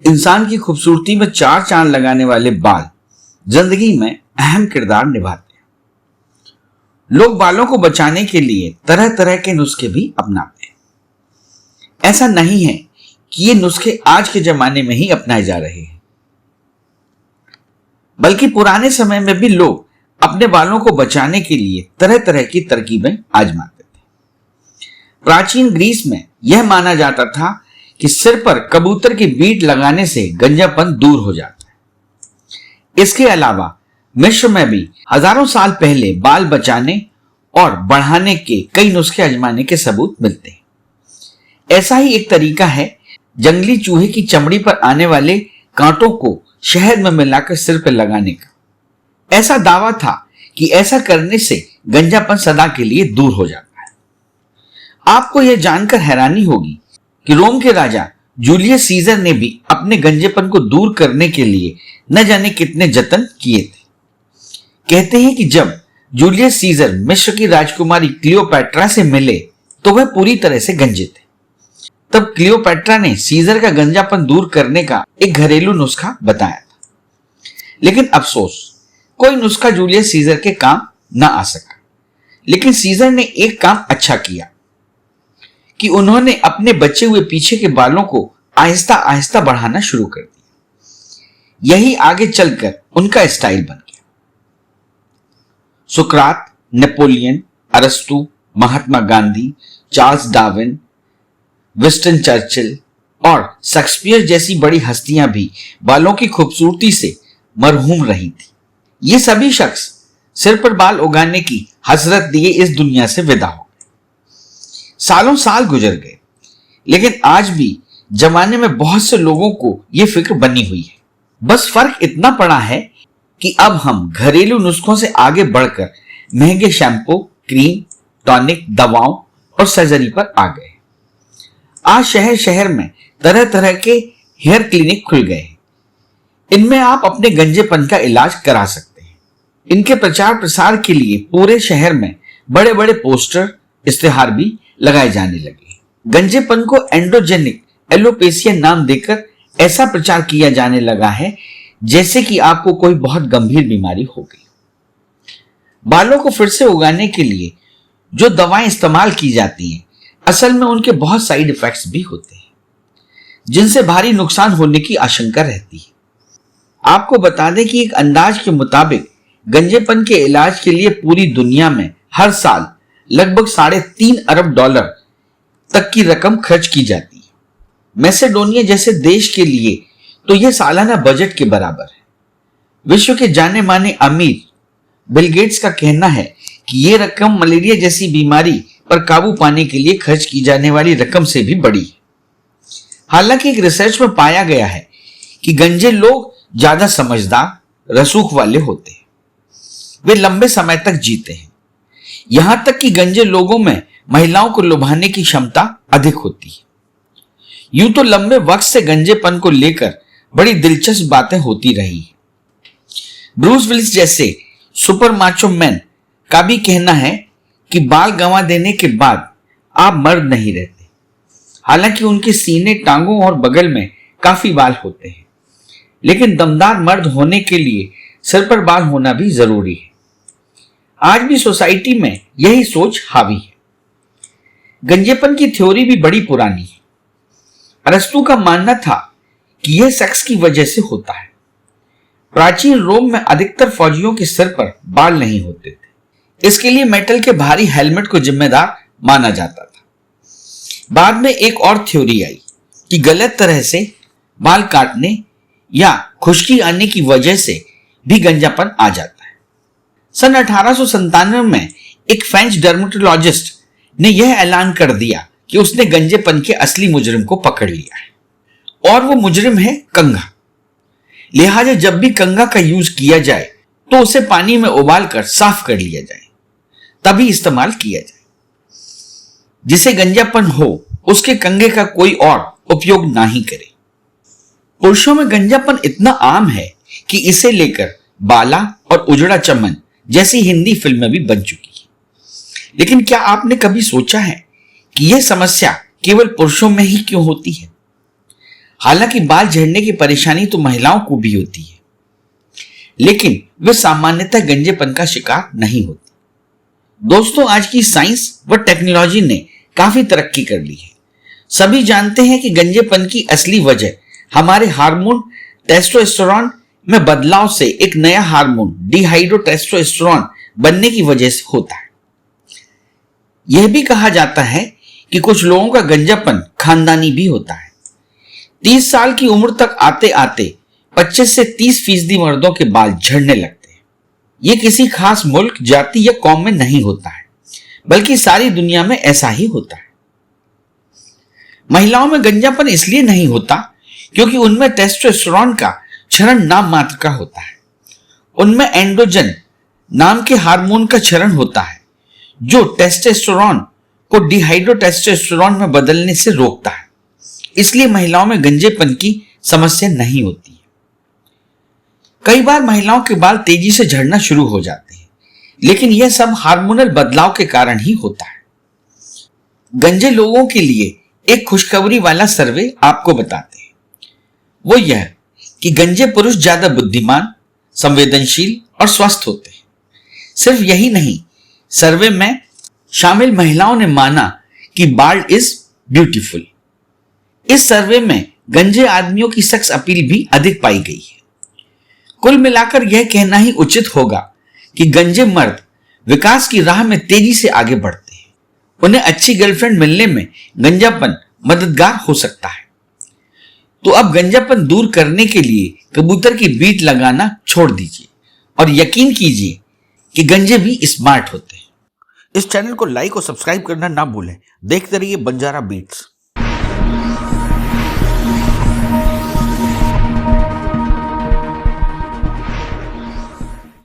इंसान की खूबसूरती में चार चांद लगाने वाले बाल जिंदगी में अहम किरदार निभाते हैं। लोग बालों को बचाने के लिए तरह तरह के नुस्खे भी अपनाते हैं। ऐसा नहीं है कि ये नुस्खे आज के जमाने में ही अपनाए जा रहे हैं, बल्कि पुराने समय में भी लोग अपने बालों को बचाने के लिए तरह तरह की तरकीबें आजमाते थे। प्राचीन ग्रीस में यह माना जाता था कि सिर पर कबूतर की बीट लगाने से गंजापन दूर हो जाता है। इसके अलावा मिस्र में भी हजारों साल पहले बाल बचाने और बढ़ाने के कई नुस्खे आजमाने के सबूत मिलते हैं। ऐसा ही एक तरीका है जंगली चूहे की चमड़ी पर आने वाले कांटों को शहद में मिलाकर सिर पर लगाने का। ऐसा दावा था कि ऐसा करने से गंजापन सदा के लिए दूर हो जाता है। आपको यह जानकर हैरानी होगी कि रोम के राजा जूलियस सीजर ने भी अपने गंजेपन को दूर करने के लिए न जाने कितने जतन किए थे। कहते हैं कि जब जूलियस सीजर मिस्र की राजकुमारी क्लियोपैट्रा से मिले तो वह पूरी तरह से गंजे थे। तब क्लियोपैट्रा ने सीजर का गंजापन दूर करने का एक घरेलू नुस्खा बताया था, लेकिन अफसोस कोई नुस्खा जूलियस सीजर के काम न आ सका। लेकिन सीजर ने एक काम अच्छा किया कि उन्होंने अपने बचे हुए पीछे के बालों को आहिस्ता आहिस्ता बढ़ाना शुरू कर दिया। यही आगे चलकर उनका स्टाइल बन गया। सुकरात, नेपोलियन, अरस्तु, Mahatma Gandhi, Charles Darwin, Winston Churchill और शेक्सपियर जैसी बड़ी हस्तियां भी बालों की खूबसूरती से मरहूम रही थी। ये सभी शख्स सिर पर बाल उगाने की हसरत दिए इस दुनिया से विदा हो गए। सालों साल गुजर गए, लेकिन आज भी जमाने में बहुत से लोगों को यह फिक्र बनी हुई है। बस फर्क इतना पड़ा है कि अब हम घरेलू नुस्खों से आगे बढ़कर महंगे शैम्पू, क्रीम, टॉनिक, दवाओं और सर्जरी पर आ गए। आज शहर शहर में तरह तरह के हेयर क्लिनिक खुल गए हैं। इनमें आप अपने गंजेपन का इलाज करा सकते हैं। इनके प्रचार प्रसार के लिए पूरे शहर में बड़े बड़े पोस्टर, इश्तेहार भी लगाए जाने लगे। गंजेपन को एंड्रोजेनिक एलोपेशिया नाम देकर ऐसा प्रचार किया जाने लगा है जैसे कि आपको कोई बहुत गंभीर बीमारी हो गई। बालों को फिर से उगाने के लिए जो दवाएं इस्तेमाल की जाती हैं, असल में उनके बहुत साइड इफेक्ट्स भी होते हैं, जिनसे भारी नुकसान होने की आशंका रहती है। आपको बता दें कि एक अंदाज के मुताबिक गंजेपन के इलाज के लिए पूरी दुनिया में हर साल लगभग $3.5 अरब तक की रकम खर्च की जाती है। मैसेडोनिया जैसे देश के लिए तो यह सालाना बजट के बराबर है। विश्व के जाने माने अमीर बिल गेट्स का कहना है कि यह रकम मलेरिया जैसी बीमारी पर काबू पाने के लिए खर्च की जाने वाली रकम से भी बड़ी है। हालांकि एक रिसर्च में पाया गया है कि गंजे लोग ज्यादा समझदार, रसूख वाले होते हैं। वे लंबे समय तक जीते हैं। यहां तक कि गंजे लोगों में महिलाओं को लुभाने की क्षमता अधिक होती है। यूं तो लंबे वक्त से गंजेपन को लेकर बड़ी दिलचस्प बातें होती रही है। ब्रूस विलिस जैसे सुपर माचो मैन का भी कहना है कि बाल गंवा देने के बाद आप मर्द नहीं रहते। हालांकि उनके सीने, टांगों और बगल में काफी बाल होते हैं, लेकिन दमदार मर्द होने के लिए सिर पर बाल होना भी जरूरी है। आज भी सोसाइटी में यही सोच हावी है। गंजेपन की थ्योरी भी बड़ी पुरानी है। अरस्तु का मानना था कि यह सेक्स की वजह से होता है। प्राचीन रोम में अधिकतर फौजियों के सिर पर बाल नहीं होते थे। इसके लिए मेटल के भारी हेलमेट को जिम्मेदार माना जाता था। बाद में एक और थ्योरी आई कि गलत तरह से बाल काटने या खुश्की आने की वजह से भी गंजापन आ जाता है। सन 1897 में एक फ्रेंच डर्मेटोलॉजिस्ट ने यह ऐलान कर दिया कि उसने गंजेपन के असली मुजरिम को पकड़ लिया है, और वो मुजरिम है कंघा। लिहाजा जब भी कंघा का यूज किया जाए तो उसे पानी में उबाल कर साफ कर लिया जाए, तभी इस्तेमाल किया जाए। जिसे गंजापन हो उसके कंघे का कोई और उपयोग ना ही करे। पुरुषों में गंजापन इतना आम है कि इसे लेकर बाला और उजड़ा चमन जैसी हिंदी फिल्में भी बन चुकी है। लेकिन क्या आपने कभी सोचा है कि यह समस्या केवल पुरुषों में ही क्यों होती है? हालांकि बाल झड़ने की परेशानी तो महिलाओं को भी होती है, लेकिन वे सामान्यतः गंजेपन का शिकार नहीं होती। दोस्तों, आज की साइंस व टेक्नोलॉजी ने काफी तरक्की कर ली है। सभी जानते हैं कि गंजेपन की असली वजह हमारे हार्मोन टेस्टोस्टेरोन में बदलाव से एक नया हार्मोन डिहाइड्रोटेस्टोस्टेरोन बनने की वजह से होता है। यह भी कहा जाता है कि कुछ लोगों का गंजापन खानदानी भी होता है। 30 साल की उम्र तक आते आते 25 से 30% मर्दों के बाल झड़ने लगते हैं। यह किसी खास मुल्क, जाति या कौम में नहीं होता है, बल्कि सारी दुनिया में ऐसा ही होता है। महिलाओं में गंजापन इसलिए नहीं होता क्योंकि उनमें टेस्टोस्टेरोन का क्षरण नाम मात्र का होता है। उनमें एंड्रोजन नाम के हार्मोन का क्षरण होता है जो टेस्टोस्टेरोन को डिहाइड्रोटेस्टोस्टेरोन में बदलने से रोकता है। इसलिए महिलाओं में गंजेपन की समस्या नहीं होती है। कई बार महिलाओं के बाल तेजी से झड़ना शुरू हो जाते हैं, लेकिन यह सब हार्मोनल बदलाव के कारण ही होता है। गंजे लोगों के लिए एक खुशखबरी वाला सर्वे आपको बताते हैं। वो यह कि गंजे पुरुष ज्यादा बुद्धिमान, संवेदनशील और स्वस्थ होते हैं। सिर्फ यही नहीं, सर्वे में शामिल महिलाओं ने माना कि बाल्ड इज ब्यूटीफुल। इस सर्वे में गंजे आदमियों की सेक्स अपील भी अधिक पाई गई है। कुल मिलाकर यह कहना ही उचित होगा कि गंजे मर्द विकास की राह में तेजी से आगे बढ़ते हैं। उन्हें अच्छी गर्लफ्रेंड मिलने में गंजापन मददगार हो सकता है। तो अब गंजापन दूर करने के लिए कबूतर की बीट लगाना छोड़ दीजिए और यकीन कीजिए कि गंजे भी स्मार्ट होते हैं। इस चैनल को लाइक और सब्सक्राइब करना ना भूलें। देखते रहिए बंजारा बीट्स।